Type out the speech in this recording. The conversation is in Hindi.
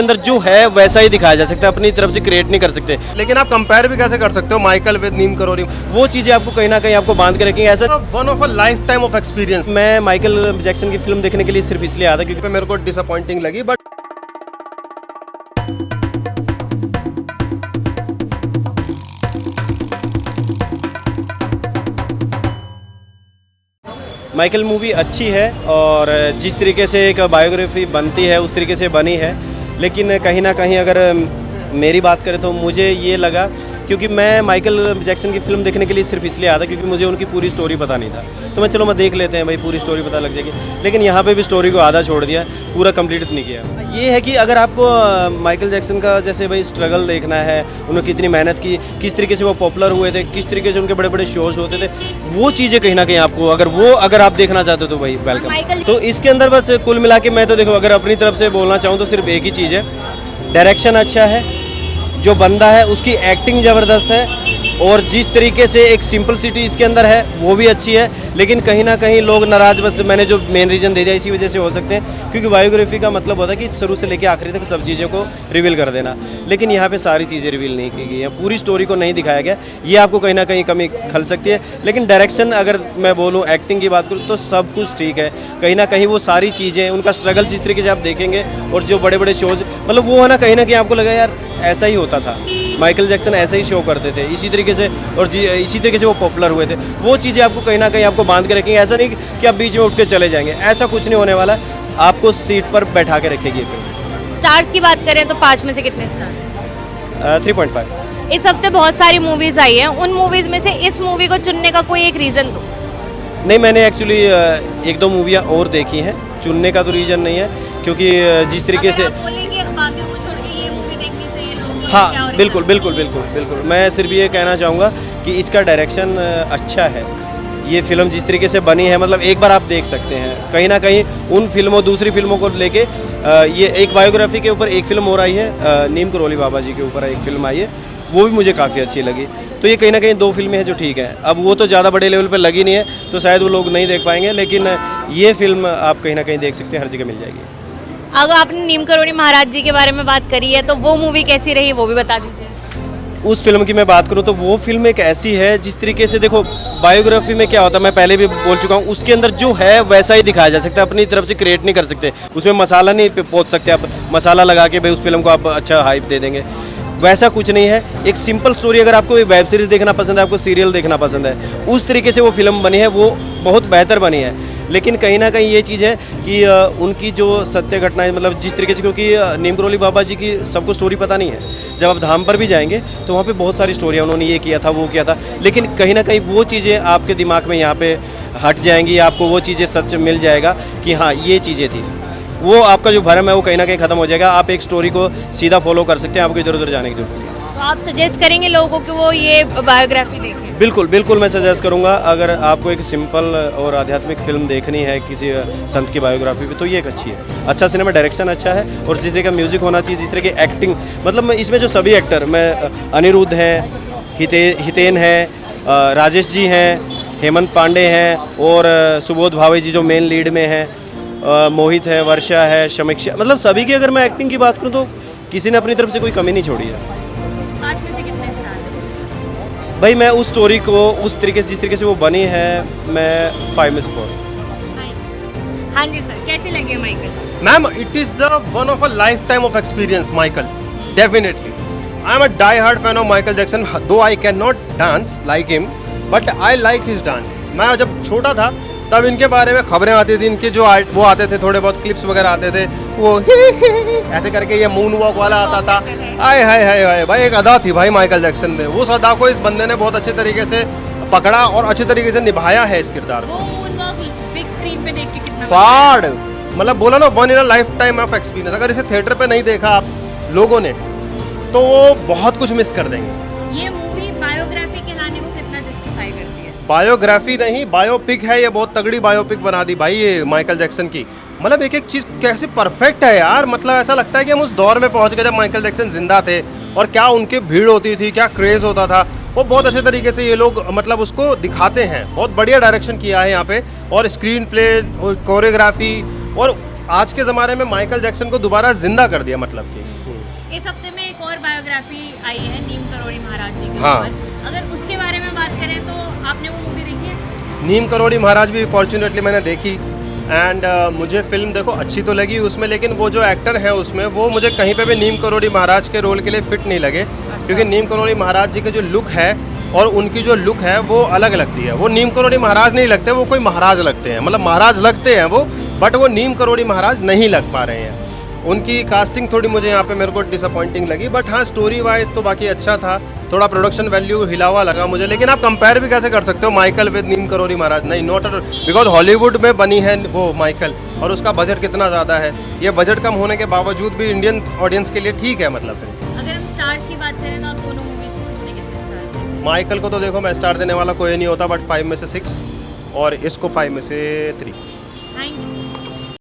अंदर जो है वैसा ही दिखाया जा सकता है, अपनी तरफ से क्रिएट नहीं कर सकते। लेकिन आप कंपेयर भी कैसे कर सकते हो माइकल विद नीम करोली? वो चीज़ें आपको कहीं ना कहीं आपको बांध के रखेंगे। ऐसा one of a lifetime of experience. मैं माइकल जैक्सन की फिल्म देखने के लिए सिर्फ इसलिए आया था क्योंकि मेरे को डिसअपॉइंटिंग लगी, बट माइकल मूवी अच्छी है और जिस तरीके से एक बायोग्राफी बनती है उस तरीके से बनी है। लेकिन कहीं ना कहीं अगर मेरी बात करें तो मुझे ये लगा, क्योंकि मैं माइकल जैक्सन की फ़िल्म देखने के लिए सिर्फ इसलिए आया था क्योंकि मुझे उनकी पूरी स्टोरी पता नहीं था। तो मैं देख लेते हैं भाई, पूरी स्टोरी पता लग जाएगी। लेकिन यहाँ पे भी स्टोरी को आधा छोड़ दिया, पूरा कंप्लीट नहीं किया। ये है कि अगर आपको माइकल जैक्सन का जैसे भाई स्ट्रगल देखना है, उन्होंने कितनी मेहनत की, किस तरीके से वो पॉपुलर हुए थे, किस तरीके से उनके बड़े बड़े शोज होते थे, वो चीज़ें कहीं ना कहीं आपको अगर आप देखना चाहते हो तो भाई वेलकम। तो इसके अंदर बस कुल मिला के मैं तो देखो, अगर अपनी तरफ से बोलना चाहूँ तो सिर्फ एक ही चीज़ है, डायरेक्शन अच्छा है, जो बंदा है उसकी एक्टिंग ज़बरदस्त है, और जिस तरीके से एक सिंपलिसिटी इसके अंदर है वो भी अच्छी है। लेकिन कहीं ना कहीं लोग नाराज़, बस मैंने जो मेन रीज़न दे दिया इसी वजह से हो सकते हैं, क्योंकि बायोग्राफी का मतलब होता है कि शुरू से लेकर आखिरी तक सब चीज़ों को रिवील कर देना। लेकिन यहाँ पे सारी चीज़ें रिवील नहीं की गई हैं, पूरी स्टोरी को नहीं दिखाया गया, ये आपको कहीं ना कहीं कमी खल सकती है। लेकिन डायरेक्शन अगर मैं बोलूँ, एक्टिंग की बात करूँ तो सब कुछ ठीक है। कहीं ना कहीं वो सारी चीज़ें, उनका स्ट्रगल जिस तरीके से आप देखेंगे, और जो बड़े बड़े शोज, मतलब वो है ना, कहीं आपको लगा यार ऐसा ही होता था, माइकल जैक्सन ऐसे ही शो करते थे इसी तरीके से, और इसी तरीके से वो पॉपुलर हुए थे। वो चीज़ें आपको कहीं ना कहीं आपको बांध के रखेंगे। ऐसा नहीं कि आप बीच में उठ के चले जाएंगे, ऐसा कुछ नहीं होने वाला, आपको सीट पर बैठा के रखेगी फिल्म। स्टार्स की बात करें तो 5 में से कितने स्टार? 3.5। इस हफ्ते बहुत सारी मूवीज आई हैं, उन मूवीज में से इस मूवी को चुनने का कोई एक रीजन दो। नहीं, मैंने एक्चुअली एक दो मूवियाँ और देखी हैं, चुनने का तो रीज़न नहीं है, क्योंकि जिस तरीके से बाकी को छोड़ के ये मूवी देखनी चाहिए लोगों को, हाँ, क्या और बिल्कुल बिल्कुल बिल्कुल बिल्कुल। मैं सिर्फ ये कहना चाहूँगा कि इसका डायरेक्शन अच्छा है। ये फिल्म जिस तरीके से बनी है, मतलब एक बार आप देख सकते हैं। कहीं ना कहीं उन फिल्मों, दूसरी फिल्मों को लेके ये एक बायोग्राफी के ऊपर एक फिल्म और आई है, नीम करोली बाबा जी के ऊपर एक फिल्म आई है, वो भी मुझे काफ़ी अच्छी लगी। तो ये कहीं ना कहीं दो फिल्में हैं जो ठीक है। अब वो तो ज़्यादा बड़े लेवल पर लगी नहीं है, तो शायद वो लोग नहीं देख पाएंगे, लेकिन ये फिल्म आप कहीं ना कहीं देख सकते हैं, हर जगह मिल जाएगी। अगर आपने नीम करोली महाराज जी के बारे में बात करी है तो वो मूवी कैसी रही वो भी बता दीजिए। उस फिल्म की मैं बात करूं तो वो फिल्म एक ऐसी है, जिस तरीके से देखो बायोग्राफी में क्या होता है, मैं पहले भी बोल चुका हूं, उसके अंदर जो है वैसा ही दिखाया जा सकता है, अपनी तरफ से क्रिएट नहीं कर सकते। उसमें मसाला नहीं पोंछ सकते आप, मसाला लगा के भाई उस फिल्म को आप अच्छा हाइप दे देंगे, वैसा कुछ नहीं है। एक सिंपल स्टोरी, अगर आपको वेब सीरीज़ देखना पसंद है, आपको सीरियल देखना पसंद है, उस तरीके से वो फिल्म बनी है, वो बहुत बेहतर बनी है। लेकिन कहीं ना कहीं ये चीज़ है कि उनकी जो सत्य घटनाएं, मतलब जिस तरीके से, क्योंकि नीम करोली बाबा जी की सबको स्टोरी पता नहीं है। जब आप धाम पर भी जाएंगे तो वहाँ पे बहुत सारी स्टोरियाँ, उन्होंने ये किया था, वो किया था, लेकिन कहीं ना कहीं वो चीज़ें आपके दिमाग में यहाँ पे हट जाएंगी, आपको वो चीज़ें सच मिल जाएगा कि हाँ ये चीज़ें थी। वो आपका जो भरम है वो कहीं ना कहीं ख़त्म हो जाएगा, आप एक स्टोरी को सीधा फॉलो कर सकते हैं, आपको इधर उधर जाने की जरूरत नहीं है। तो आप सजेस्ट करेंगे लोगों को कि वो ये बायोग्राफी देखें? बिल्कुल बिल्कुल, मैं सजेस्ट करूंगा। अगर आपको एक सिंपल और आध्यात्मिक फिल्म देखनी है किसी संत की बायोग्राफी पे, तो ये एक अच्छी है। अच्छा सिनेमा, डायरेक्शन अच्छा है, और जिस तरह का म्यूजिक होना चाहिए, जिस तरह की एक्टिंग, मतलब इसमें जो सभी एक्टर, मैं अनिरुद्ध हैं, हितेन हैं, राजेश जी हैं, हेमंत पांडे हैं, और सुबोध भावे जी जो मेन लीड में हैं, मोहित है, वर्षा है, समीक्षा, मतलब सभी की अगर मैं एक्टिंग की बात करूँ तो किसी ने अपनी तरफ से कोई कमी नहीं छोड़ी है। 5 में से कितने स्टार? भाई मैं उस स्टोरी को उस तरीके से, जिस तरीके से वो बनी है, मैं 5 में से 4। हाँ जी सर, कैसी लगी है Michael? Ma'am, it is one of a lifetime of experience Michael, definitely. I am a die hard fan of Michael Jackson, though I can not dance like him, but I like his dance. मैं जब छोटा था तब इनके बारे में खबरें आती थी, इनके जो वो आते थे, थोड़े बहुत क्लिप्स वगैरह आते थे, वो ऐसे करके ये मून वॉक वाला आता था। आय हाय हाय हाय भाई, एक अदा थी भाई माइकल जैक्सन में, उस अदा को इस बंदे ने बहुत अच्छे तरीके से पकड़ा और अच्छे तरीके से निभाया है इस किरदार को। बिग स्क्रीन पे देख के कितना फाड़, मतलब बोला ना, one in a lifetime of experience. अगर इसे थिएटर पे नहीं देखा आप लोगों ने तो वो बहुत कुछ मिस कर देंगे। ये मूवी बायोग्राफी कहलाने को कितना जस्टिफाई करती है? बायोग्राफी नहीं, बायोपिक है ये, बहुत तगड़ी बायोपिक बना दी भाई ये माइकल जैक्सन की। मतलब एक एक चीज़ कैसे परफेक्ट है यार, मतलब ऐसा लगता है कि हम उस दौर में पहुंच गए जब माइकल जैक्सन जिंदा थे, और क्या उनकी भीड़ होती थी, क्या क्रेज़ होता था। वो बहुत अच्छे तरीके से ये लोग मतलब उसको दिखाते हैं। बहुत बढ़िया डायरेक्शन किया है यहाँ पे, और स्क्रीन प्ले, कोरियोग्राफी, और आज के ज़माने में माइकल जैक्सन को दोबारा जिंदा कर दिया मतलब कि। इस हफ्ते में एक और बायोग्राफी आई है नीम करोड़ी महाराज जी के हाँ। ऊपर। अगर उसके बारे में बात करें तो आपने वो मूवी देखी है? नीम करोड़ी महाराज भी फॉर्चुनेटली मैंने देखी एंड मुझे फिल्म देखो अच्छी तो लगी उसमें, लेकिन वो जो एक्टर है उसमें वो मुझे कहीं पे भी नीम करोड़ी महाराज के रोल के लिए फिट नहीं लगे, क्योंकि नीम करोड़ी महाराज जी के जो लुक है और उनकी जो लुक है वो अलग लगती है। वो नीम करोड़ी महाराज नहीं लगते, वो कोई महाराज लगते हैं, मतलब महाराज लगते हैं वो, बट वो नीम करोड़ी महाराज नहीं लग पा रहे हैं। उनकी कास्टिंग थोड़ी मुझे यहाँ पे मेरे को डिसअपॉइंटिंग लगी, बट हाँ स्टोरी वाइज तो बाकी अच्छा था, थोड़ा प्रोडक्शन वैल्यू हिला हुआ लगा मुझे। लेकिन आप कंपेयर भी कैसे कर सकते हो माइकल विद नीम करोड़ी महाराज? नहीं, नॉट बिकॉज हॉलीवुड में बनी है वो माइकल और उसका बजट कितना ज़्यादा है, ये बजट कम होने के बावजूद भी इंडियन ऑडियंस के लिए ठीक है मतलब। फिर अगर हम स्टार्स की बात करें तो आप दोनों मूवीज को कितने कितने स्टार देंगे? माइकल को तो देखो मैं स्टार देने वाला कोई नहीं होता, बट 5 में से 6 और इसको 5 में से 3। Thank you.